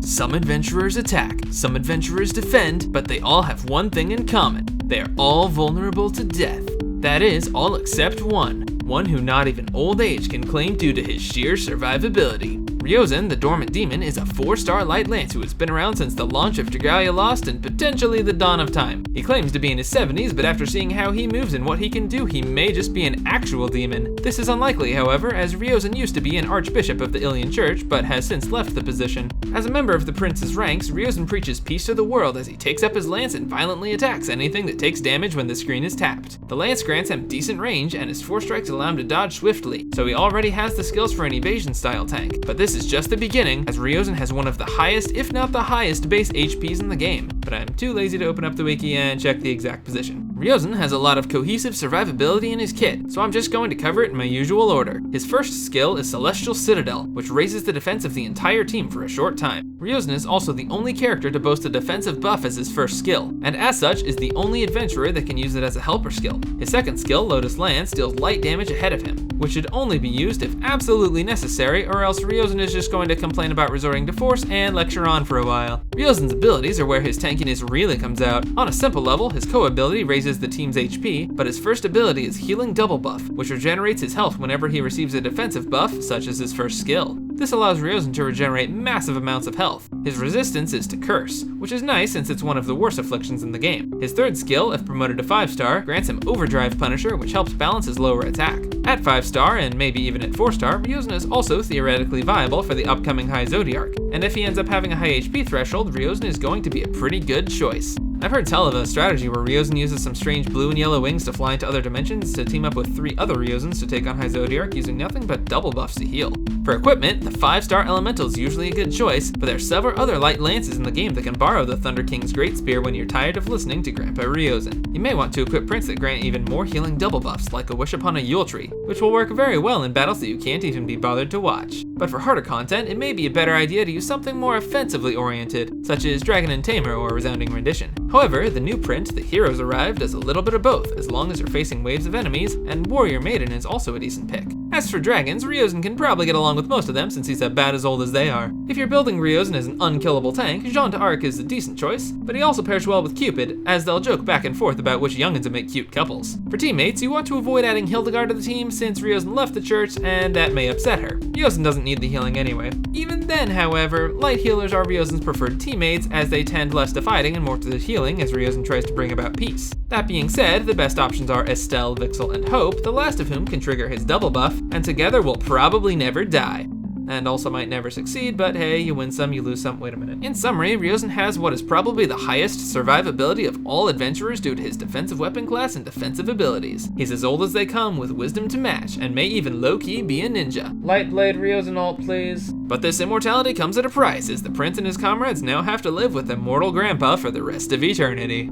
Some adventurers attack, some adventurers defend, but they all have one thing in common. They are all vulnerable to death. That is, all except one who not even old age can claim due to his sheer survivability. Ryozen, the Dormant Demon, is a 4-star light lance who has been around since the launch of Dragalia Lost and potentially the dawn of time. He claims to be in his 70s, but after seeing how he moves and what he can do, he may just be an actual demon. This is unlikely, however, as Ryozen used to be an archbishop of the Ilian Church, but has since left the position. As a member of the prince's ranks, Ryozen preaches peace to the world as he takes up his lance and violently attacks anything that takes damage when the screen is tapped. The lance grants him decent range, and his 4 strikes allow him to dodge swiftly, so he already has the skills for an evasion-style tank. But this is just the beginning, as Ryozen has one of the highest, if not the highest, base HPs in the game, but I'm too lazy to open up the wiki and check the exact position. Ryozen has a lot of cohesive survivability in his kit, so I'm just going to cover it in my usual order. His first skill is Celestial Citadel, which raises the defense of the entire team for a short time. Ryozen is also the only character to boast a defensive buff as his first skill, and as such is the only adventurer that can use it as a helper skill. His second skill, Lotus Lance, deals light damage ahead of him, which should only be used if absolutely necessary, or else Ryozen is just going to complain about resorting to force and lecture on for a while. Ryozen's abilities are where his tankiness really comes out. On a simple level, his co-ability raises the team's HP, but his first ability is Healing Double Buff, which regenerates his health whenever he receives a defensive buff, such as his first skill. This allows Ryozen to regenerate massive amounts of health. His resistance is to Curse, which is nice since it's one of the worst afflictions in the game. His third skill, if promoted to 5-star, grants him Overdrive Punisher, which helps balance his lower attack. At 5-star, and maybe even at 4-star, Ryozen is also theoretically viable for the upcoming High Zodiarch, and if he ends up having a high HP threshold, Ryozen is going to be a pretty good choice. I've heard tell of a strategy where Ryozen uses some strange blue and yellow wings to fly into other dimensions to team up with 3 other Ryozens to take on High Zodiarch using nothing but double buffs to heal. For equipment, the 5-star Elemental is usually a good choice, but there are several other light lances in the game that can borrow the Thunder King's Great Spear when you're tired of listening to Grandpa Ryozen. You may want to equip prints that grant even more healing double buffs, like a Wish Upon a Yule Tree, which will work very well in battles that you can't even be bothered to watch. But for harder content, it may be a better idea to use something more offensively oriented, such as Dragon and Tamer or Resounding Rendition. However, the new print, The Heroes Arrive, does a little bit of both, as long as you're facing waves of enemies, and Warrior Maiden is also a decent pick. As for dragons, Ryozen can probably get along with most of them since he's about as old as they are. If you're building Ryozen as an unkillable tank, Jean d'Arc is a decent choice, but he also pairs well with Cupid, as they'll joke back and forth about which youngins would make cute couples. For teammates, you want to avoid adding Hildegard to the team since Ryozen left the church, and that may upset her. Ryozen doesn't need the healing anyway. Even then, however, light healers are Ryozen's preferred teammates, as they tend less to fighting and more to the healing as Ryozen tries to bring about peace. That being said, the best options are Estelle, Vixel, and Hope, the last of whom can trigger his double buff, and together will probably never die. And also might never succeed, but hey, you win some, you lose some. Wait a minute. In summary, Ryozen has what is probably the highest survivability of all adventurers due to his defensive weapon class and defensive abilities. He's as old as they come with wisdom to match, and may even low-key be a ninja. Light blade Ryozen ult, please. But this immortality comes at a price, as the prince and his comrades now have to live with Immortal Grandpa for the rest of eternity.